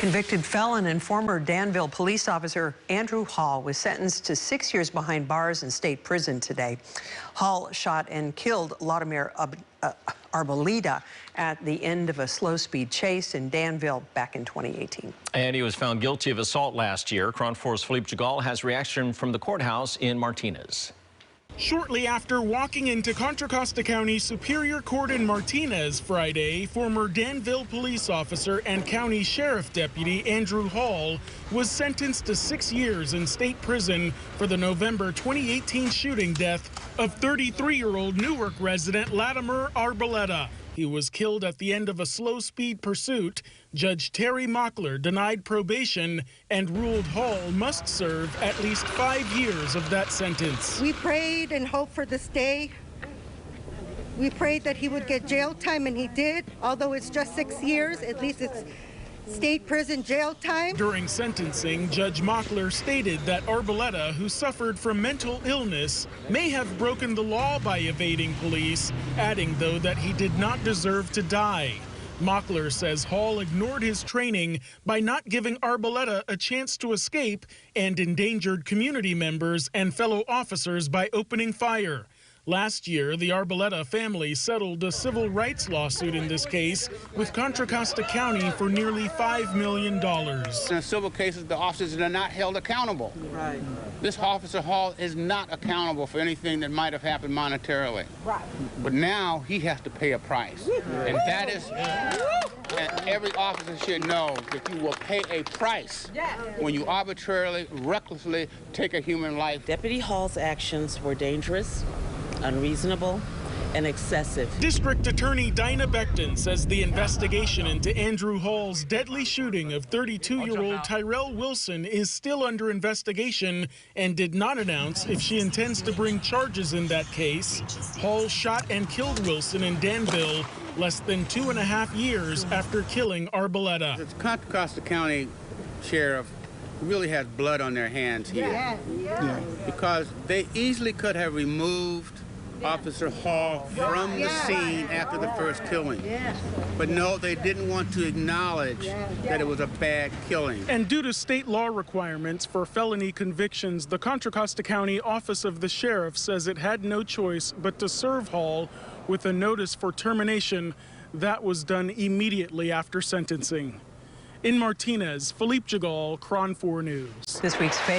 Convicted felon and former Danville police officer Andrew Hall was sentenced to 6 years behind bars in state prison today. Hall shot and killed Latimer Arboleda at the end of a slow-speed chase in Danville back in 2018. And he was found guilty of assault last year. KRON 4's Philippe Djegal has reaction from the courthouse in Martinez. Shortly after walking into Contra Costa County Superior Court in Martinez Friday, former Danville police officer and county sheriff deputy Andrew Hall was sentenced to 6 years in state prison for the November 2018 shooting death of 33-year-old Newark resident Latimer Arboleda. He was killed at the end of a slow-speed pursuit. Judge Terry Mockler denied probation and ruled Hall must serve at least 5 years of that sentence. We prayed and hoped for this day. We prayed that he would get jail time, and he did. Although it's just 6 years, at least it's state prison jail time. During sentencing, Judge Mockler stated that Arboleda, who suffered from mental illness, may have broken the law by evading police, adding, though, that he did not deserve to die. Mockler says Hall ignored his training by not giving Arboleda a chance to escape and endangered community members and fellow officers by opening fire. Last year, the Arboleda family settled a civil rights lawsuit in this case with Contra Costa County for nearly $5 million. In civil cases, the officers are not held accountable. Right. This officer Hall is not accountable for anything that might have happened monetarily. Right. But now he has to pay a price. And that is, and every officer should know that you will pay a price when you arbitrarily, recklessly take a human life. Deputy Hall's actions were dangerous, unreasonable, and excessive. District Attorney Dinah Becton says the investigation into Andrew Hall's deadly shooting of 32-year-old Tyrell Wilson is still under investigation and did not announce if she intends to bring charges in that case. Hall shot and killed Wilson in Danville less than 2.5 years after killing Arboleda. The Contra Costa County Sheriff really has blood on their hands here. Because they easily could have removed Officer Hall from the scene after the first killing. But no, they didn't want to acknowledge that it was a bad killing. And due to state law requirements for felony convictions, the Contra Costa County Office of the Sheriff says it had no choice but to serve Hall with a notice for termination. That was done immediately after sentencing. In Martinez, Philippe Djegal, KRON 4 News. This week's fatal